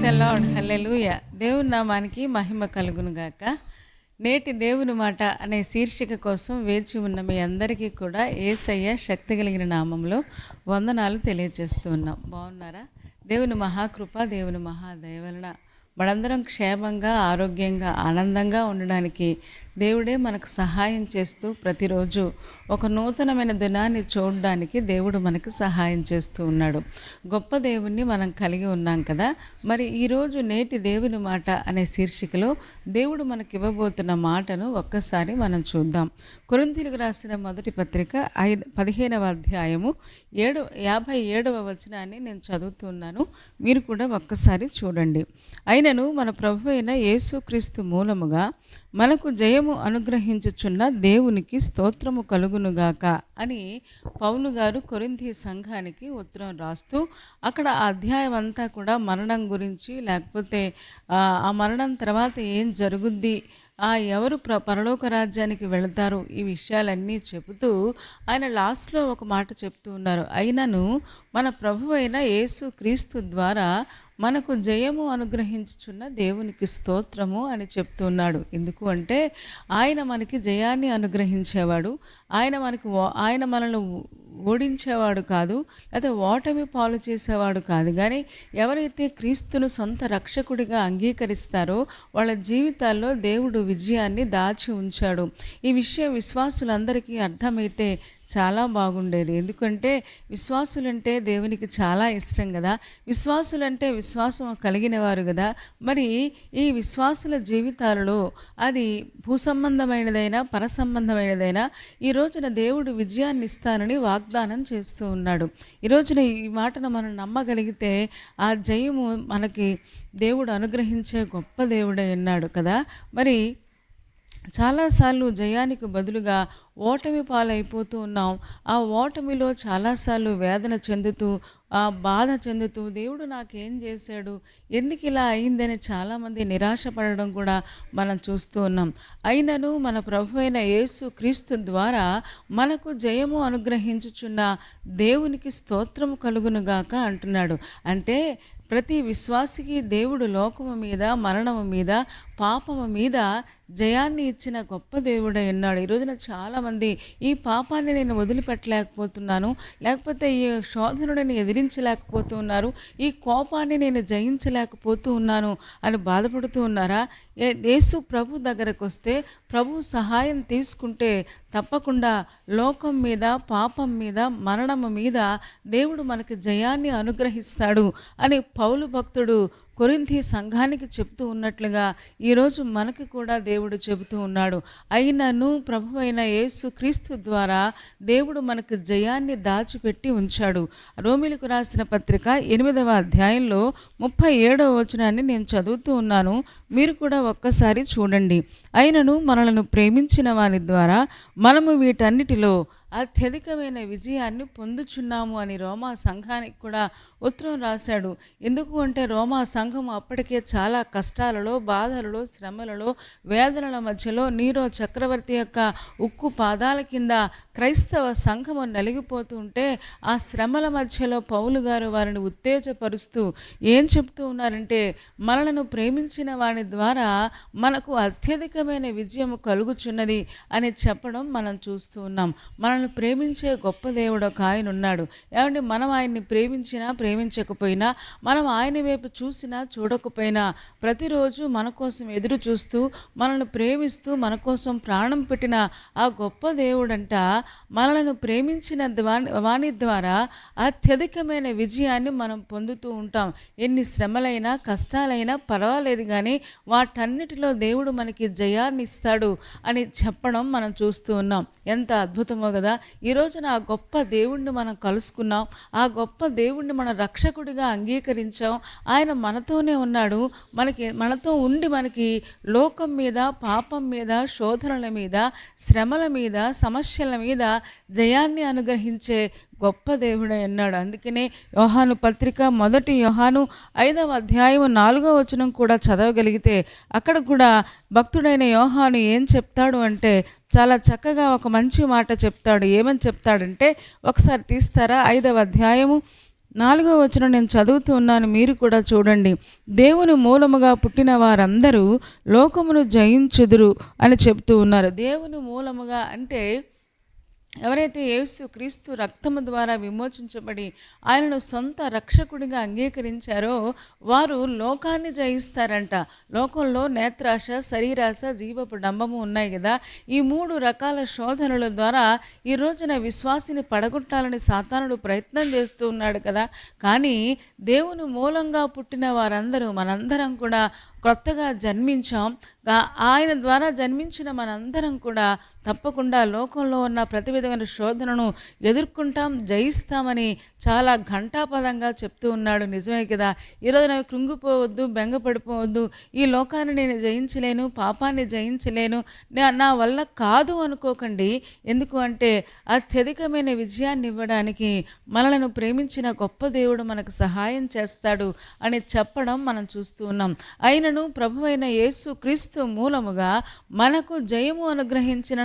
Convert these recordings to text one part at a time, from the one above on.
The lord. హల్లెలూయా. దేవుని నామానికి మహిమ కలుగును గాక. నేటి దేవుని మాట అనే శీర్షిక కోసం వేచి ఉన్న మీ అందరికీ కూడా యేసయ్య శక్తి కలిగిన నామంలో వందనాలు తెలియజేస్తూ ఉన్నాం. బాగున్నారా? దేవుని మహాకృప, దేవుని మహాదయ వలన మనందరం క్షేమంగా, ఆరోగ్యంగా, ఆనందంగా ఉండడానికి దేవుడే మనకు సహాయం చేస్తూ ప్రతిరోజు ఒక నూతనమైన దినాన్ని చూడడానికి దేవుడు మనకు సహాయం చేస్తూ ఉన్నాడు. గొప్ప దేవుణ్ణి మనం కలిగి ఉన్నాం కదా. మరి ఈరోజు నేటి దేవుని మాట అనే శీర్షికలో దేవుడు మనకి ఇవ్వబోతున్న మాటను ఒక్కసారి మనం చూద్దాం. కొరింథీయులకు రాసిన మొదటి పత్రిక 15వ అధ్యాయము 57వ వచనాన్ని నేను చదువుతున్నాను. మీరు కూడా ఒక్కసారి చూడండి. అయినను మన ప్రభు అయిన యేసుక్రీస్తు మూలముగా మనకు జయము అనుగ్రహించుచున్న దేవునికి స్తోత్రము కలుగునుగాక అని పౌలు గారు కొరింథీ సంఘానికి ఉత్తరం రాస్తూ అక్కడ ఆ అధ్యాయం అంతా కూడా మరణం గురించి, లేకపోతే ఆ మరణం తర్వాత ఏం జరుగుద్ది, ఎవరు పరలోక రాజ్యానికి వెళతారు, ఈ విషయాలన్నీ చెబుతూ ఆయన లాస్ట్లో ఒక మాట చెప్తూ ఉన్నారు. అయినను మన ప్రభు అయిన యేసు క్రీస్తు ద్వారా మనకు జయము అనుగ్రహించుచున్న దేవునికి స్తోత్రము అని చెప్తున్నాడు. ఎందుకు అంటే ఆయన మనకి జయాన్ని అనుగ్రహించేవాడు. ఆయన మనల్ని ఓడించేవాడు కాదు, లేకపోతే ఓటమి పాలు చేసేవాడు కాదు. కానీ ఎవరైతే క్రీస్తును సొంత రక్షకుడిగా అంగీకరిస్తారో వాళ్ళ జీవితాల్లో దేవుడు విజయాన్ని దాచి ఉంచాడు. ఈ విషయం విశ్వాసులందరికీ అర్థమైతే చాలా బాగుండేది. ఎందుకంటే విశ్వాసులంటే దేవునికి చాలా ఇష్టం కదా. విశ్వాసులంటే విశ్వాసం కలిగిన వారు కదా. మరి ఈ విశ్వాసుల జీవితాలలో అది భూసంబంధమైనదైనా పరసంబంధమైనదైనా ఈ రోజున దేవుడు విజయాన్ని ఇస్తానని వాగ్దానం చేస్తూ ఉన్నాడు. ఈ రోజున ఈ మాటను మనం నమ్మగలిగితే ఆ జయము మనకి దేవుడు అనుగ్రహించే గొప్ప దేవుడై ఉన్నాడు కదా. మరి చాలాసార్లు జయానికి బదులుగా ఓటమి పాలైపోతూ ఉన్నాం. ఆ ఓటమిలో చాలాసార్లు వేదన చెందుతూ, బాధ చెందుతూ దేవుడు నాకేం చేశాడు, ఎందుకు ఇలా అయిందని చాలామంది నిరాశపడడం కూడా మనం చూస్తూ ఉన్నాం. అయినను మన ప్రభు అయిన యేసు క్రీస్తు ద్వారా మనకు జయము అనుగ్రహించుచున్న దేవునికి స్తోత్రము కలుగునుగాక అంటున్నాడు. అంటే ప్రతి విశ్వాసికి దేవుడు లోకము మీద, మరణము మీద, పాపము మీద జయాన్ని ఇచ్చిన గొప్ప దేవుడై ఉన్నాడు. ఈ రోజున చాలామంది ఈ పాపాన్ని నేను వదిలిపెట్టలేకపోతున్నాను, లేకపోతే ఈ శోధనుడిని ఎదిరించలేకపోతూ ఉన్నారు, ఈ కోపాన్ని నేను జయించలేకపోతూ ఉన్నాను అని బాధపడుతూ ఉన్నారా? యేసు ప్రభు దగ్గరకు వస్తే, ప్రభు సహాయం తీసుకుంటే తప్పకుండా లోకం మీద, పాపం మీద, మరణము మీద దేవుడు మనకి జయాన్ని అనుగ్రహిస్తాడు అని పౌలు భక్తుడు కొరింథీ సంఘానికి చెప్తూ ఉన్నట్లుగా ఈరోజు మనకి కూడా దేవుడు చెబుతూ ఉన్నాడు. అయినను ప్రభు అయిన యేసు క్రీస్తు ద్వారా దేవుడు మనకు జయాన్ని దాచిపెట్టి ఉంచాడు. రోమీయులకు రాసిన పత్రిక 8వ అధ్యాయంలో 37వ వచనాన్ని నేను చదువుతూ ఉన్నాను. మీరు కూడా ఒక్కసారి చూడండి. అయినను మనలను ప్రేమించిన వారి ద్వారా మనము వీటన్నిటిలో అత్యధికమైన విజయాన్ని పొందుచున్నాము అని రోమా సంఘానికి కూడా ఉత్తరం రాశాడు. ఎందుకు అంటే రోమా సంఘం అప్పటికే చాలా కష్టాలలో, బాధలలో, శ్రమలలో, వేదనల మధ్యలో నీరో చక్రవర్తి యొక్క ఉక్కు పాదాల కింద క్రైస్తవ సంఘము నలిగిపోతూ ఉంటే ఆ శ్రమల మధ్యలో పౌలు గారు వారిని ఉత్తేజపరుస్తూ ఏం చెప్తూ ఉన్నారంటే, మనలను ప్రేమించిన వారి ద్వారా మనకు అత్యధికమైన విజయం కలుగుచున్నది అని చెప్పడం మనం చూస్తూ ఉన్నాం. మనల్ని ప్రేమించే గొప్ప దేవుడు ఒక ఆయన ఉన్నాడు. ఏమంటే మనం ఆయన్ని ప్రేమించినా ప్రేమించకపోయినా, మనం ఆయన వైపు చూసినా చూడకపోయినా, ప్రతిరోజు మన కోసం ఎదురు చూస్తూ మనల్ని ప్రేమిస్తూ మన కోసం ప్రాణం పెట్టిన ఆ గొప్ప దేవుడంట మనలను ప్రేమించిన వాని ద్వారా అత్యధికమైన విజయాన్ని మనం పొందుతూ ఉంటాం. ఎన్ని శ్రమలైనా కష్టాలైనా పర్వాలేదు, కానీ వాటన్నిటిలో దేవుడు మనకి జయాన్ని ఇస్తాడు అని చెప్పడం మనం చూస్తూ ఉన్నాం. ఎంత అద్భుతమో కదా. ఈరోజున ఆ గొప్ప దేవుణ్ణి మనం కలుసుకున్నాం. ఆ గొప్ప దేవుణ్ణి మన రక్షకుడిగా అంగీకరించాం. ఆయన మనతోనే ఉన్నాడు. మనతో ఉండి మనకి లోకం మీద, పాపం మీద, శోధనల మీద, శ్రమల మీద, సమస్యల మీద జయాన్ని అనుగ్రహించే గొప్ప దేవుడై ఉన్నాడు. అందుకనే యోహాను పత్రిక 1 యోహాను 5వ అధ్యాయం 4వ వచనం కూడా చదవగలిగితే అక్కడ కూడా భక్తుడైన యోహాను ఏం చెప్తాడు అంటే చాలా చక్కగా ఒక మంచి మాట చెప్తాడు. ఏమని చెప్తాడంటే ఒకసారి తీస్తారా? 5వ అధ్యాయము 4వ వచనం నేను చదువుతూ ఉన్నాను, మీరు కూడా చూడండి. దేవుని మూలముగా పుట్టిన వారందరూ లోకమును జయించుదురు అని చెప్తూ ఉన్నారు. దేవుని మూలముగా అంటే ఎవరైతే యేసు క్రీస్తు రక్తము ద్వారా విమోచించబడి ఆయనను సొంత రక్షకుడిగా అంగీకరించారో వారు లోకాన్ని జయిస్తారంట. లోకంలో నేత్రాశ, శరీరాశ, జీవపు డంబము ఉన్నాయి కదా. ఈ 3 రకాల శోధనల ద్వారా ఈ రోజున విశ్వాసిని పడగొట్టాలని సాతానుడు ప్రయత్నం చేస్తూ ఉన్నాడు కదా. కానీ దేవుని మూలంగా పుట్టిన వారందరూ, మనందరం కూడా కొత్తగా జన్మించాం. ఆయన ద్వారా జన్మించిన మనందరం కూడా తప్పకుండా లోకంలో ఉన్న ప్రతి విధమైన శోధనను ఎదుర్కొంటాం, జయిస్తామని చాలా ఘంటాపదంగా చెప్తూ ఉన్నాడు. నిజమే కదా. ఈరోజు నాకు కృంగిపోవద్దు, బెంగపడిపోవద్దు, ఈ లోకాన్ని నేను జయించలేను, పాపాన్ని జయించలేను, నా వల్ల కాదు అనుకోకండి. ఎందుకు అంటే అత్యధికమైన విజయాన్ని ఇవ్వడానికి మనలను ప్రేమించిన గొప్ప దేవుడు మనకు సహాయం చేస్తాడు అని చెప్పడం మనం చూస్తూ ఉన్నాం. అయినను ప్రభువైన యేసు క్రీస్తు మూలముగా మనకు జయము అనుగ్రహించిన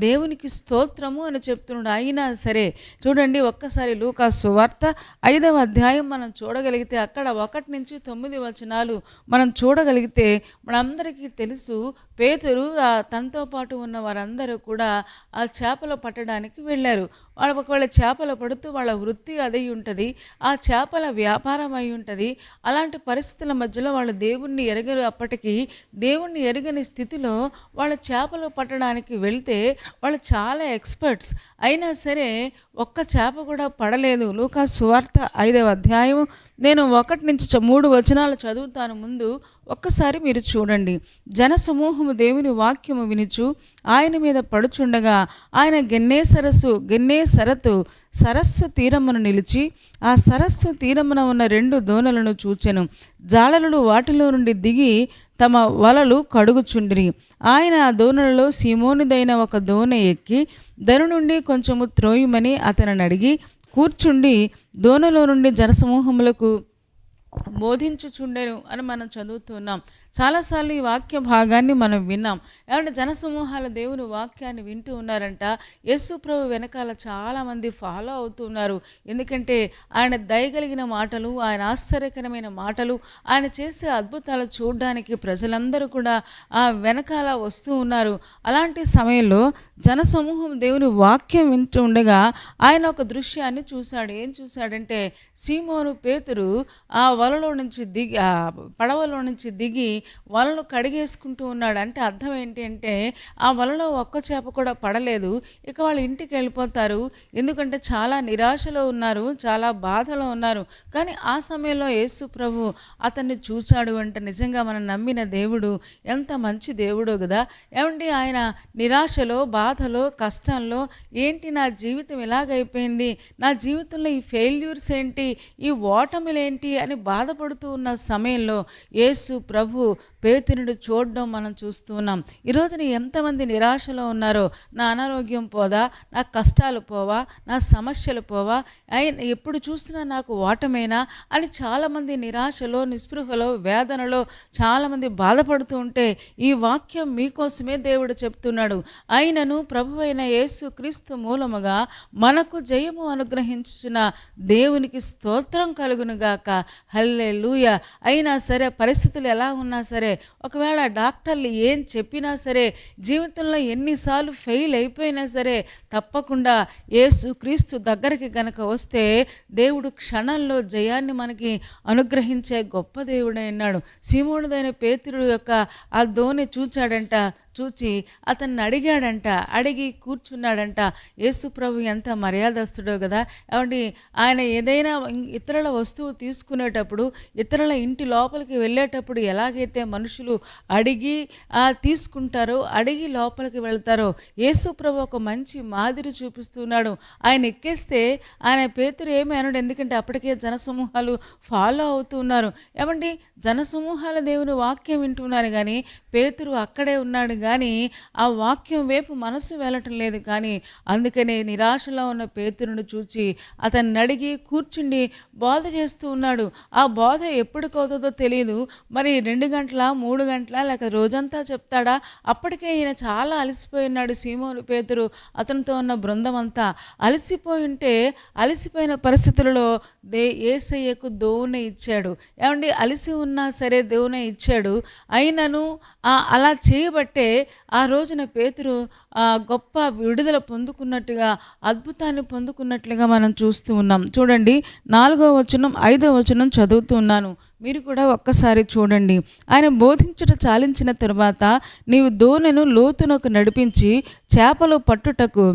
దేవునికి స్తోత్రము అని చెప్తున్నాడు. అయినా సరే చూడండి, ఒక్కసారి లూకా సువార్త 5వ అధ్యాయం మనం చూడగలిగితే అక్కడ 1 నుంచి 9 వచనాలు మనం చూడగలిగితే మనందరికీ తెలుసు, పేతురు తనతో పాటు ఉన్న వారందరూ కూడా ఆ చేపలు పట్టడానికి వెళ్ళారు. వాళ్ళు ఒకవేళ చేపలు పడుతూ వాళ్ళ వృత్తి అదై ఉంటుంది, ఆ చేపల వ్యాపారం అయి ఉంటుంది. అలాంటి పరిస్థితుల మధ్యలో వాళ్ళు దేవుణ్ణి ఎరగరు. అప్పటికి దేవుణ్ణి ఎరగని స్థితిలో వాళ్ళ చేపలు పట్టడానికి వెళ్తే వాళ్ళు చాలా ఎక్స్పర్ట్స్. అయినా సరే ఒక్క చేప కూడా పడలేదు. లూకా సువార్త 5వ అధ్యాయం నేను 1 నుంచి 3 వచనాలు చదువుతాను. ముందు ఒక్కసారి మీరు చూడండి. జనసమూహము దేవుని వాక్యము వినుచు ఆయన మీద పడుచుండగా ఆయన గెన్నేసరతు సరస్సు తీరమును నిలిచి ఆ సరస్సు తీరమున ఉన్న 2 దోణలను చూచెను. జాలరులు వాటిలో నుండి దిగి తమ వలలు కడుగుచుండిరి. ఆయన ఆ దోణలలో సీమోనిదైన ఒక దోణె ఎక్కి దరు నుండి కొంచెము త్రోయుమని అతనిని అడిగి కూర్చుండి దోణలో నుండి జనసమూహములకు బోధించుచుండెను అని మనం చదువుతున్నాం. చాలాసార్లు ఈ వాక్య భాగాన్ని మనం విన్నాం. ఏమంటే జనసమూహాల దేవుని వాక్యాన్ని వింటూ ఉన్నారంట. యేసు ప్రభు వెనకాల చాలామంది ఫాలో అవుతున్నారు. ఎందుకంటే ఆయన దయగలిగిన మాటలు, ఆయన ఆశ్చర్యకరమైన మాటలు, ఆయన చేసే అద్భుతాలు చూడడానికి ప్రజలందరూ కూడా ఆ వెనకాల వస్తూ ఉన్నారు. అలాంటి సమయంలో జనసమూహం దేవుని వాక్యం వింటూ ఉండగా ఆయన ఒక దృశ్యాన్ని చూశాడు. ఏం చూశాడంటే, సీమోను పేతురు ఆ వలలో నుంచి దిగి పడవలో నుంచి దిగి వలను కడిగేసుకుంటూ ఉన్నాడు. అంటే అర్థం ఏంటి అంటే ఆ వలలో ఒక్క చేప కూడా పడలేదు. ఇక వాళ్ళు ఇంటికి వెళ్ళిపోతారు. ఎందుకంటే చాలా నిరాశలో ఉన్నారు, చాలా బాధలో ఉన్నారు. కానీ ఆ సమయంలో యేసు ప్రభు అతన్ని చూచాడు అంటే నిజంగా మనం నమ్మిన దేవుడు ఎంత మంచి దేవుడో కదా. ఏమండి, ఆయన నిరాశలో, బాధలో, కష్టంలో ఏంటి నా జీవితం ఇలాగైపోయింది, నా జీవితంలో ఈ ఫెయిల్యూర్స్ ఏంటి, ఈ ఓటములేంటి అని బాధపడుతూ ఉన్న సమయంలో యేసు ప్రభు పేతురుని చూడడం మనం చూస్తూ ఉన్నాం. ఈరోజున ఎంతమంది నిరాశలో ఉన్నారో, నా అనారోగ్యం పోదా, నా కష్టాలు పోవా, నా సమస్యలు పోవా, ఎప్పుడు చూసినా నాకు ఓటమేనా అని చాలామంది నిరాశలో, నిస్పృహలో, వేదనలో చాలామంది బాధపడుతూ ఉంటే ఈ వాక్యం మీకోసమే దేవుడు చెప్తున్నాడు. అయినను ప్రభువైన యేసు క్రీస్తు మూలముగా మనకు జయము అనుగ్రహించిన దేవునికి స్తోత్రం కలుగునుగాక. హల్లెలూయా. అయినా సరే పరిస్థితులు ఎలా ఉన్నా సరే, ఒకవేళ డాక్టర్లు ఏం చెప్పినా సరే, జీవితంలో ఎన్నిసార్లు ఫెయిల్ అయిపోయినా సరే, తప్పకుండా యేసు క్రీస్తు దగ్గరికి గనక వస్తే దేవుడు క్షణంలో జయాన్ని మనకి అనుగ్రహించే గొప్ప దేవుడై ఉన్నాడు. సీమోనుదైన పేతురు యొక్క ఆ దోణి చూచాడంట. చూచి అతన్ని అడిగాడంట. అడిగి కూర్చున్నాడంట. యేసు ప్రభు ఎంత మర్యాదస్తుడో కదా. ఏమండి, ఆయన ఏదైనా ఇతరుల వస్తువు తీసుకునేటప్పుడు, ఇతరుల ఇంటి లోపలికి వెళ్ళేటప్పుడు ఎలాగైతే మనుషులు అడిగి తీసుకుంటారో, అడిగి లోపలికి వెళ్తారో, యేసు ప్రభు ఒక మంచి మాదిరి చూపిస్తున్నాడు. ఆయన ఎక్కేస్తే ఆయన పేతురు ఏమీ అనడు. ఎందుకంటే అప్పటికే జనసమూహాలు ఫాలో అవుతున్నారు. ఏమండి, జనసమూహాల దేవుని వాక్యం వింటున్నారు కానీ పేతురు అక్కడే ఉన్నాడు కానీ ఆ వాక్యం వైపు మనసు వెళ్ళటం లేదు. కానీ అందుకనే నిరాశలో ఉన్న పేతురును చూచి అతన్ని అడిగి కూర్చుండి బోధ చేస్తూ ఉన్నాడు. ఆ బోధ ఎప్పటికవుతుందో తెలియదు. మరి 2 గంటల 3 గంటల లేక రోజంతా చెప్తాడా? అప్పటికే ఈయన చాలా అలసిపోయి ఉన్నాడు. సీమోను పేతురు అతనితో ఉన్న బృందం అంతా అలసిపోయి ఉంటే, అలసిపోయిన పరిస్థితులలో యేసయ్యకు దోవెన ఇచ్చాడు. ఏమండి, అలసి ఉన్నా సరే దోవెన ఇచ్చాడు. అయినను అలా చేయబట్టే ఆ రోజున పేతురు గొప్ప విడుదల పొందుకున్నట్టుగా, అద్భుతాన్ని పొందుకున్నట్లుగా మనం చూస్తూ ఉన్నాం. చూడండి, 4వ వచనం 5వ వచనం చదువుతూ ఉన్నాను, మీరు కూడా ఒక్కసారి చూడండి. ఆయన బోధించుట చాలించిన తరువాత నీవు దోణెను లోతునకు నడిపించి చేపలు పట్టుటకు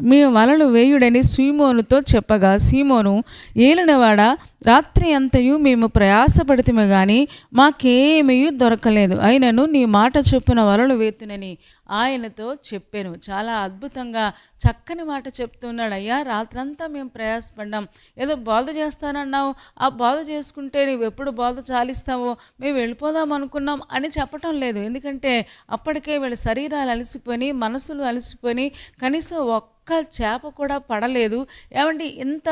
మీ వలలు వేయుడని సీమోనుతో చెప్పగా, సీమోను, ఏలినవాడా, రాత్రి అంతయు మేము ప్రయాసపడితేమే కానీ మాకేమీ దొరకలేదు, అయినను నీ మాట చొప్పున వలలు వేతునని ఆయనతో చెప్పాను. చాలా అద్భుతంగా చక్కని మాట చెప్తున్నాడు. అయ్యా, రాత్రంతా మేము ప్రయాసపడ్డాం, ఏదో బోధ చేస్తానన్నావు, ఆ బోధ చేసుకుంటే నువ్వు ఎప్పుడు బోధ చాలిస్తావో మేము వెళ్ళిపోదాం అనుకున్నాం అని చెప్పటం లేదు. ఎందుకంటే అప్పటికే వీళ్ళ శరీరాలు అలసిపోయి, మనసులు అలసిపోయి, కనీసం ఒక్క చేప కూడా పడలేదు. ఏమండి, ఇంత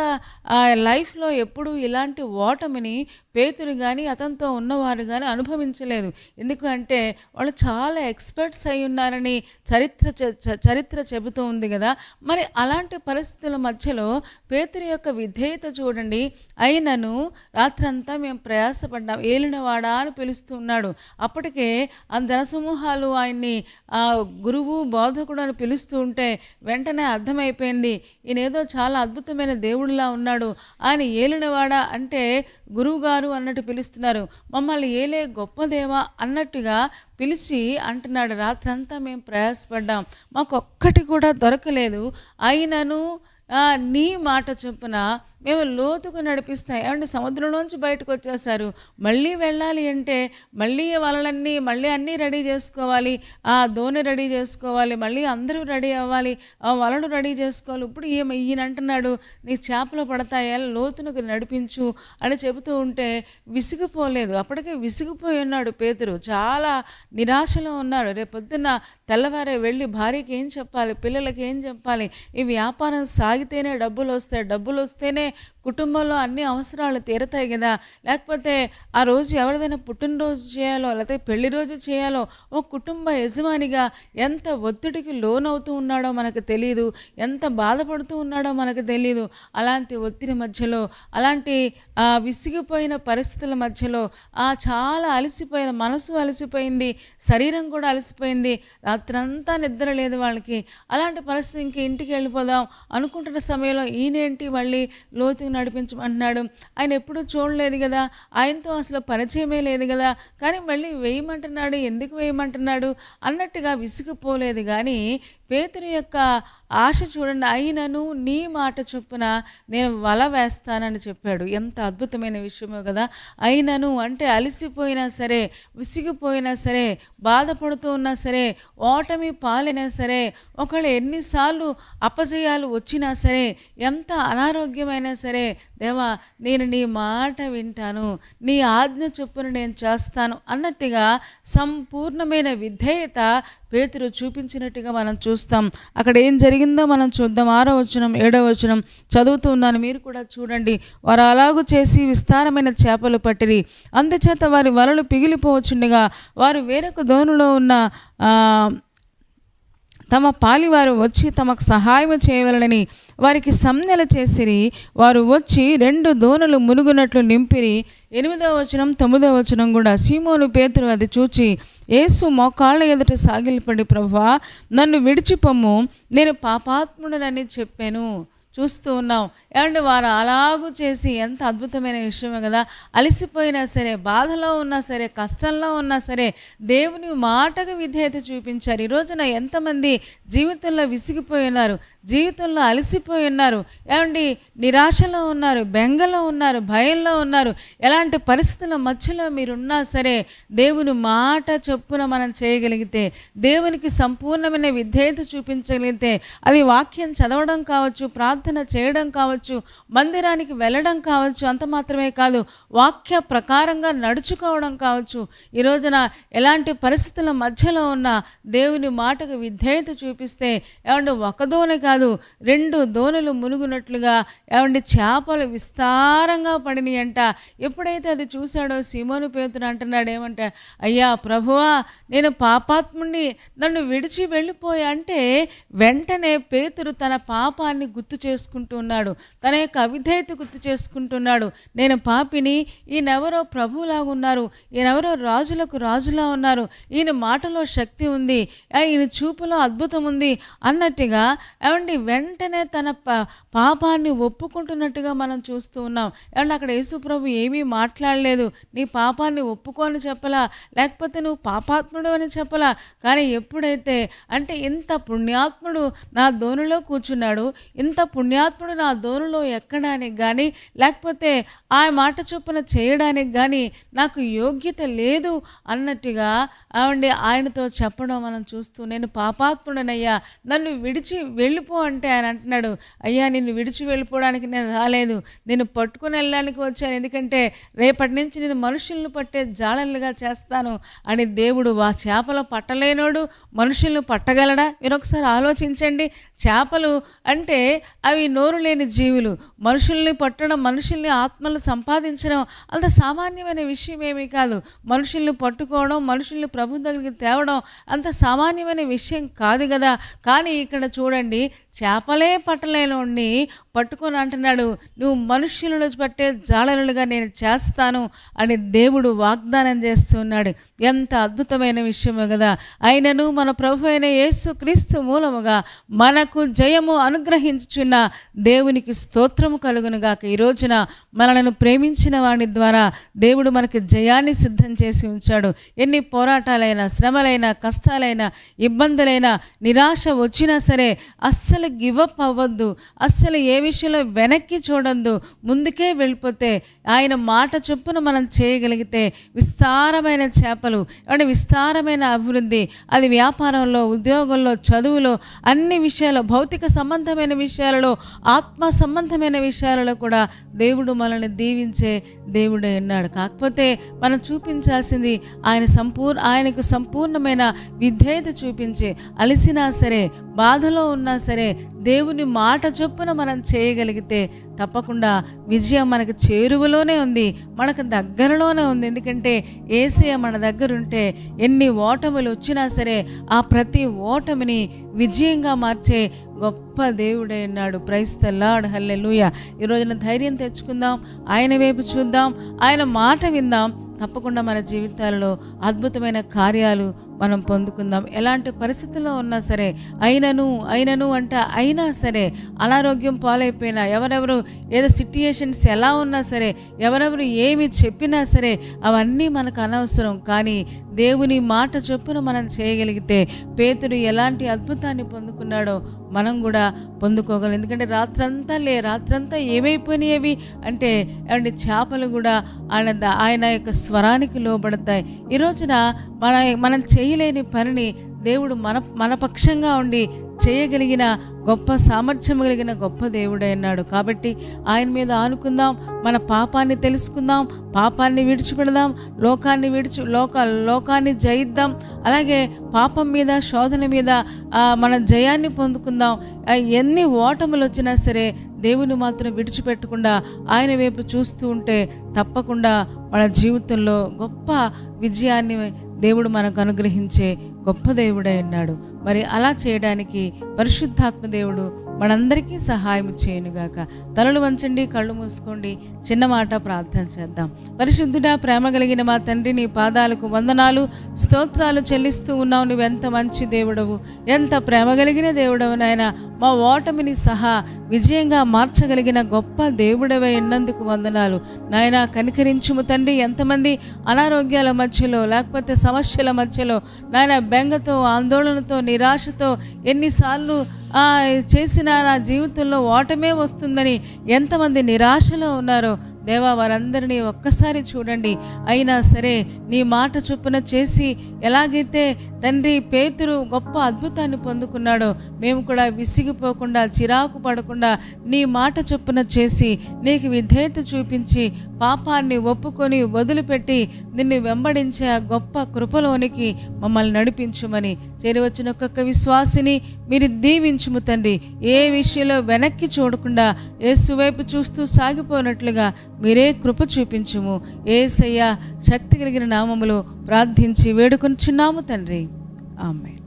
లైఫ్లో ఎప్పుడు ఇలాంటి ఓటమిని పేతురు కానీ అతనితో ఉన్నవారు కానీ అనుభవించలేదు. ఎందుకంటే వాళ్ళు చాలా ఎక్స్పర్ట్స్ అయి ఉన్నారని చరిత్ర చెబుతూ ఉంది కదా. మరి అలాంటి పరిస్థితుల మధ్యలో పేతురు యొక్క విధేయత చూడండి. అయినను రాత్రంతా మేము ప్రయాసపడ్డాం, ఏలినవాడా అని పిలుస్తూ ఉన్నాడు. అప్పటికే ఆ జనసమూహాలు ఆయన్ని గురువు బోధకుడు అని పిలుస్తూ ఉంటే వెంటనే అర్థమైపోయింది, ఈయనేదో చాలా అద్భుతమైన దేవుడిలా ఉన్నాడు. ఆయన ఏలినవాడా అంటే గురువుగారు అన్నట్టు పిలుస్తున్నారు, మమ్మల్ని ఏలే గొప్ప దేవా అన్నట్టుగా పిలిచి అంటున్నాడు. రాత్రంతా మేము ప్రయాసపడ్డాం, మాకు ఒక్కటి కూడా దొరకలేదు, అయినను నీ మాట చొప్పున మేము లోతుకు నడిపిస్తాయి. ఏమంటే సముద్రంలోంచి బయటకు వచ్చేసారు, మళ్ళీ వెళ్ళాలి అంటే మళ్ళీ వలలన్నీ మళ్ళీ అన్నీ రెడీ చేసుకోవాలి, ఆ దోణి రెడీ చేసుకోవాలి, మళ్ళీ అందరూ రెడీ అవ్వాలి, ఆ వలలు రెడీ చేసుకోవాలి. ఇప్పుడు ఈయన అంటున్నాడు, నీ చేపలు పడతాయా, లోతునకు నడిపించు అని చెబుతూ ఉంటే విసిగిపోలేదు. అప్పటికే విసిగిపోయి ఉన్నాడు పేతురు, చాలా నిరాశలో ఉన్నాడు. రేపొద్దున్న తెల్లవారే వెళ్ళి భార్యకి ఏం చెప్పాలి, పిల్లలకి ఏం చెప్పాలి, ఈ వ్యాపారం సాగితేనే డబ్బులు వస్తాయి, డబ్బులు వస్తేనే కుటుంబంలో అన్ని అవసరాలు తీరతాయి కదా. లేకపోతే ఆ రోజు ఎవరిదైనా పుట్టినరోజు చేయాలో లేకపోతే పెళ్లి రోజు చేయాలో ఓ కుటుంబ యజమానిగా ఎంత ఒత్తిడికి లోనవుతూ ఉన్నాడో మనకు తెలియదు, ఎంత బాధపడుతూ ఉన్నాడో మనకు తెలియదు. అలాంటి ఒత్తిడి మధ్యలో, అలాంటి విసిగిపోయిన పరిస్థితుల మధ్యలో, చాలా అలసిపోయిన మనసు అలసిపోయింది, శరీరం కూడా అలసిపోయింది, రాత్రంతా నిద్ర లేదు వాళ్ళకి. అలాంటి పరిస్థితి ఇంక ఇంటికి వెళ్ళిపోదాం అనుకుంటున్న సమయంలో ఈయనేంటి మళ్ళీ లోతుకు నడిపించమంటున్నాడు. ఆయన ఎప్పుడూ చూడలేదు కదా, ఆయనతో అసలు పరిచయమే లేదు కదా, కానీ మళ్ళీ వేయమంటున్నాడు, ఎందుకు వేయమంటున్నాడు అన్నట్టుగా విసిగిపోలేదు. కానీ పేతురు యొక్క ఆశ చూడండి, అయినను నీ మాట చొప్పున నేను వల వేస్తానని చెప్పాడు. ఎంత అద్భుతమైన విషయమో కదా. అయినను అంటే అలసిపోయినా సరే, విసిగిపోయినా సరే, బాధపడుతూ ఉన్నా సరే, ఓటమి పాలైనా సరే, ఒకళ్ళు ఎన్నిసార్లు అపజయాలు వచ్చినా సరే, ఎంత అనారోగ్యమైనా సరే, దేవా నేను నీ మాట వింటాను, నీ ఆజ్ఞ చొప్పున నేను చేస్తాను అన్నట్టుగా సంపూర్ణమైన విధేయత పేతురు చూపించినట్టుగా మనం చూస్తాం. అక్కడ ఏం జరిగిందో మనం చూద్దాం. 6వ వచనం 7వ వచనం చదువుతూ ఉన్నాను, మీరు కూడా చూడండి. వారు అలాగూ చేసి విస్తారమైన చేపలు పట్టిరి, అందుచేత వారి వలలు పిగిలిపోవచ్చుండగా వారు వేరొక దోణిలో ఉన్న తమ పాలివారు వచ్చి తమకు సహాయం చేయవలనని వారికి సంజ్ఞల చేసిరి. వారు వచ్చి 2 దోణులు మునుగునట్లు నింపిరి. 8వ వచనం 9వ వచనం కూడా, సీమోను పేతురు అది చూచి యేసు మోకాళ్ళ ఎదుట సాగిలపడి, ప్రభువా నన్ను విడిచిపొమ్ము, నేను పాపాత్ముడనని చెప్పాను. చూస్తూ ఉన్నాం. ఏమంటే వారు అలాగూ చేసి, ఎంత అద్భుతమైన విషయమే కదా. అలసిపోయినా సరే, బాధలో ఉన్నా సరే, కష్టంలో ఉన్నా సరే, దేవుని మాటకు విధేయత చూపించారు. ఈ రోజున ఎంతమంది జీవితంలో విసిగిపోయి ఉన్నారు, జీవితంలో అలసిపోయి ఉన్నారు, ఏమండి నిరాశలో ఉన్నారు, బెంగలో ఉన్నారు, భయంలో ఉన్నారు, ఎలాంటి పరిస్థితుల మధ్యలో మీరున్నా సరే దేవుని మాట చొప్పున మనం చేయగలిగితే, దేవునికి సంపూర్ణమైన విధేయత చూపించగలిగితే, అది వాక్యం చదవడం కావచ్చు, ప్రార్థన చేయడం కావచ్చు, మందిరానికి వెళ్ళడం కావచ్చు, అంత మాత్రమే కాదు వాక్య ప్రకారంగా నడుచుకోవడం కావచ్చు. ఈ రోజున ఎలాంటి పరిస్థితుల మధ్యలో ఉన్న దేవుని మాటకు విధేయత చూపిస్తే ఏమంటే ఒక దోణి కాదు 2 దోణులు మునుగునట్లుగా ఏమంటే చేపలు విస్తారంగా పడినాయి అంట. ఎప్పుడైతే అది చూశాడో సీమోను పేతురు అంటున్నాడు ఏమంటే, అయ్యా ప్రభువా నేను పాపాత్ముడిని, నన్ను విడిచి వెళ్ళిపోయా అంటే వెంటనే పేతురు తన పాపాన్ని గుర్తు చేసుకుంటూ ఉన్నాడు, తన యొక్క అవిధేయత గుర్తు చేసుకుంటున్నాడు. నేను పాపిని, ఈయనెవరో ప్రభువులాగా ఉన్నారు, ఈయనెవరో రాజులకు రాజులా ఉన్నారు, ఈయన మాటలో శక్తి ఉంది, ఈయన చూపులో అద్భుతం ఉంది అన్నట్టుగా ఏమండి వెంటనే తన పాపాన్ని ఒప్పుకుంటున్నట్టుగా మనం చూస్తూ ఉన్నాం. ఏమంటే అక్కడ యేసు ప్రభు ఏమీ మాట్లాడలేదు, నీ పాపాన్ని ఒప్పుకొని చెప్పలా, లేకపోతే నువ్వు పాపాత్ముడు అని చెప్పలా. కానీ ఎప్పుడైతే అంటే ఇంత పుణ్యాత్ముడు నా దోణిలో కూర్చున్నాడు, ఇంత పుణ్యాత్ముడు నా దోణిలో ఎక్కడానికి కానీ లేకపోతే ఆ మాట చొప్పున చేయడానికి కానీ నాకు యోగ్యత లేదు అన్నట్టుగా ఆవిడ ఆయనతో చెప్పడం మనం చూస్తూ, నేను పాపాత్ముడనయ్యా, నన్ను విడిచి వెళ్ళిపో అంటే ఆయన అంటున్నాడు, అయ్యా నిన్ను విడిచి వెళ్ళిపోవడానికి నేను రాలేదు, నేను పట్టుకుని వెళ్ళడానికి వచ్చాను, ఎందుకంటే రేపటి నుంచి నేను మనుషులను పట్టే జాలలుగా చేస్తాను అని. దేవుడు చేపలు పట్టలేనోడు మనుషులను పట్టగలడా? మీరు ఒకసారి ఆలోచించండి. చేపలు అంటే అవి నోరు లేని జీవులు, మనుషుల్ని పట్టడం, మనుషుల్ని ఆత్మలు సంపాదించడం అంత సామాన్యమైన విషయం ఏమీ కాదు. మనుషుల్ని పట్టుకోవడం, మనుషుల్ని ప్రభు దగ్గరికి తేవడం అంత సామాన్యమైన విషయం కాదు కదా. కానీ ఇక్కడ చూడండి, చేపలే పట్టలేనోడిని పట్టుకొని అంటున్నాడు, నువ్వు మనుష్యులను పట్టే జాలరులుగా నేను చేస్తాను అని దేవుడు వాగ్దానం చేస్తున్నాడు. ఎంత అద్భుతమైన విషయమో కదా. అయినను మన ప్రభు అయిన యేసు క్రీస్తు మూలముగా మనకు జయము అనుగ్రహించుచున్న దేవునికి స్తోత్రము కలుగునుగాక. ఈ రోజున మనలను ప్రేమించిన వాడి ద్వారా దేవుడు మనకి జయాన్ని సిద్ధం చేసి ఉంచాడు. ఎన్ని పోరాటాలైనా, శ్రమలైనా, కష్టాలైనా, ఇబ్బందులైనా, నిరాశ వచ్చినా సరే అస్సలు గివప్ అవ్వద్దు, అస్సలు ఏ విషయంలో వెనక్కి చూడొద్దు, ముందుకే వెళ్ళిపోతే ఆయన మాట చొప్పున మనం చేయగలిగితే విస్తారమైన చేపలు అంటే విస్తారమైన అభివృద్ధి, అది వ్యాపారంలో, ఉద్యోగంలో, చదువులో, అన్ని విషయాల్లో, భౌతిక సంబంధమైన విషయాలలో, ఆత్మ సంబంధమైన విషయాలలో కూడా దేవుడు మనల్ని దీవించే దేవుడే ఉన్నాడు. కాకపోతే మనం చూపించాల్సింది ఆయనకు సంపూర్ణమైన విధేయత చూపించి, అలసినా సరే, బాధలో ఉన్నా సరే దేవుని మాట చొప్పున మనం చేయగలిగితే తప్పకుండా విజయం మనకు చేరువలోనే ఉంది, మనకు దగ్గరలోనే ఉంది. ఎందుకంటే యేసయ్య మన దగ్గర ఉంటే ఎన్ని ఓటములు వచ్చినా సరే ఆ ప్రతి ఓటమిని విజయంగా మార్చే గొప్ప దేవుడే ఉన్నాడు. ప్రైజ్ ది లార్డ్, హల్లెలూయా. ఈ రోజున ధైర్యం తెచ్చుకుందాం, ఆయన వైపు చూద్దాం, ఆయన మాట విందాం. తప్పకుండా మన జీవితాలలో అద్భుతమైన కార్యాలు మనం పొందుకుందాం. ఎలాంటి పరిస్థితుల్లో ఉన్నా సరే, అయినను అంటే అయినా సరే, అనారోగ్యం పాలైపోయినా, ఎవరెవరు ఏదో సిట్యుయేషన్స్ ఎలా ఉన్నా సరే, ఎవరెవరు ఏమి చెప్పినా సరే అవన్నీ మనకు అనవసరం. కానీ దేవుని మాట చొప్పున మనం చేయగలిగితే పేతురు ఎలాంటి అద్భుతాన్ని పొందుకున్నాడో మనం కూడా పొందుకోగలం. ఎందుకంటే రాత్రంతా ఏమైపోయినాయి అంటే ఏమంటే చేపలు కూడా ఆయన యొక్క స్వరానికి లోబడతాయి. ఈ రోజున మనం చేయలేని పనిని దేవుడు మన పక్షంగా ఉండి చేయగలిగిన గొప్ప సామర్థ్యం కలిగిన గొప్ప దేవుడే అన్నాడు. కాబట్టి ఆయన మీద ఆనుకుందాం, మన పాపాన్ని తెలుసుకుందాం, పాపాన్ని విడిచిపెడదాం, లోకాన్ని జయిద్దాం. అలాగే పాపం మీద, శోధన మీద మన జయాన్ని పొందుకుందాం. ఎన్ని ఓటములు వచ్చినా సరే దేవుని మాత్రం విడిచిపెట్టకుండా ఆయన వైపు చూస్తూ ఉంటే తప్పకుండా మన జీవితంలో గొప్ప విజయాన్ని దేవుడు మనకు అనుగ్రహించే గొప్ప దేవుడై ఉన్నాడు. మరి అలా చేయడానికి పరిశుద్ధాత్మ దేవుడు మనందరికీ సహాయం చేయనుగాక. తలలు వంచండి, కళ్ళు మూసుకోండి, చిన్న మాట ప్రార్థన చేద్దాం. పరిశుద్ధుడా, ప్రేమ కలిగిన మా తండ్రి, నీ పాదాలకు వందనాలు, స్తోత్రాలు చెల్లిస్తూ ఉన్నావు. నువ్వు ఎంత మంచి దేవుడవు, ఎంత ప్రేమ కలిగిన దేవుడవు నాయన. మా ఓటమిని సహా విజయంగా మార్చగలిగిన గొప్ప దేవుడవై ఉన్నందుకు వందనాలు నాయన. కనికరించుము తండ్రి. ఎంతమంది అనారోగ్యాల మధ్యలో, లేకపోతే సమస్యల మధ్యలో నాయన, బెంగతో, ఆందోళనతో, నిరాశతో ఎన్నిసార్లు చేసిన నా జీవితంలో ఓటమే వస్తుందని ఎంతమంది నిరాశలో ఉన్నారో దేవా, వారందరినీ ఒక్కసారి చూడండి. అయినా సరే నీ మాట చొప్పున చేసి ఎలాగైతే తండ్రి పేతురు గొప్ప అద్భుతాన్ని పొందుకున్నాడో మేము కూడా విసిగిపోకుండా చిరాకు పడకుండా నీ మాట చొప్పున చేసి నీకు విధేయత చూపించి పాపాన్ని ఒప్పుకొని వదిలిపెట్టి నిన్ను వెంబడించే ఆ గొప్ప కృపలోనికి మమ్మల్ని నడిపించుమని చేరివచ్చిన ఒక్కొక్క విశ్వాసిని మీరు దీవించుము తండ్రి. ఏ విషయంలో వెనక్కి చూడకుండా యేసు వైపు చూస్తూ సాగిపోయినట్లుగా మీరే కృప చూపించుము. యేసయ్య శక్తి కలిగిన నామములో ప్రార్థించి వేడుకొనుచున్నాము తండ్రి. ఆమేన్.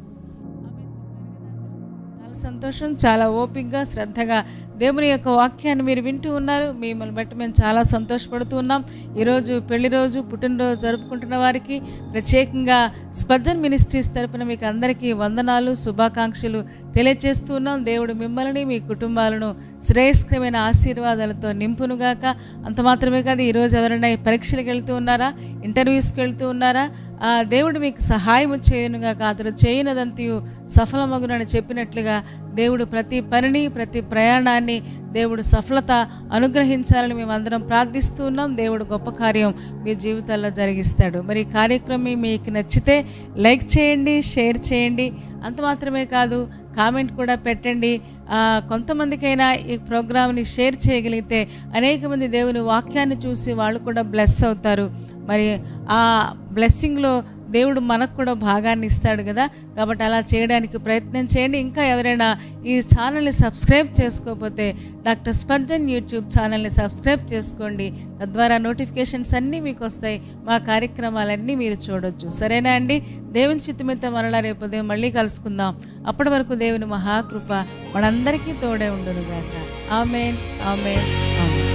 చాలా సంతోషం. చాలా ఓపికగా శ్రద్ధగా దేవుని యొక్క వాక్యాన్ని మీరు వింటూ ఉన్నారు. మిమ్మల్ని బట్టి మేము చాలా సంతోషపడుతూ ఉన్నాం. ఈరోజు పెళ్లి రోజు, పుట్టినరోజు జరుపుకుంటున్న వారికి ప్రత్యేకంగా స్పర్జన్ మినిస్ట్రీస్ తరపున మీకు అందరికీ వందనాలు, శుభాకాంక్షలు తెలియజేస్తూ ఉన్నాం. దేవుడు మిమ్మల్ని మీ కుటుంబాలను శ్రేయస్కరమైన ఆశీర్వాదాలతో నింపునుగాక. అంత మాత్రమే కాదు, ఈరోజు ఎవరైనా పరీక్షలకు వెళ్తూ ఉన్నారా, ఇంటర్వ్యూస్కి వెళ్తూ ఉన్నారా, దేవుడు మీకు సహాయం చేయనుగాక. అతడు చేయనదంతయు సఫలమగునని చెప్పినట్లుగా దేవుడు ప్రతి పనిని, ప్రతి ప్రయాణాన్ని దేవుడు సఫలత అనుగ్రహించాలని మేమందరం ప్రార్థిస్తూ ఉన్నాం. దేవుడు గొప్ప కార్యం మీ జీవితాల్లో జరిగిస్తాడు. మరి ఈ కార్యక్రమం మీకు నచ్చితే లైక్ చేయండి, షేర్ చేయండి. అంత మాత్రమే కాదు, కామెంట్ కూడా పెట్టండి. కొంతమందికైనా ఈ ప్రోగ్రామ్ని షేర్ చేయగలిగితే అనేక మంది దేవుని వాక్యాన్ని చూసి వాళ్ళు కూడా బ్లెస్ అవుతారు. మరి ఆ బ్లెస్సింగ్లో దేవుడు మనకు కూడా భాగాన్ని ఇస్తాడు కదా. కాబట్టి అలా చేయడానికి ప్రయత్నం చేయండి. ఇంకా ఎవరైనా ఈ ఛానల్ని సబ్స్క్రైబ్ చేసుకోకపోతే డాక్టర్ స్పర్జన్ యూట్యూబ్ ఛానల్ని సబ్స్క్రైబ్ చేసుకోండి. తద్వారా నోటిఫికేషన్స్ అన్నీ మీకు వస్తాయి. మా కార్యక్రమాలన్నీ మీరు చూడొచ్చు. సరేనా అండి? దేవుని చిత్తమితో మరలా రేపు ఉదయం మళ్ళీ కలుసుకుందాం. అప్పటి వరకు దేవుని మహాకృప మనందరికీ తోడే ఉండునుగాక. ఆమేన్, ఆమేన్, ఆమేన్.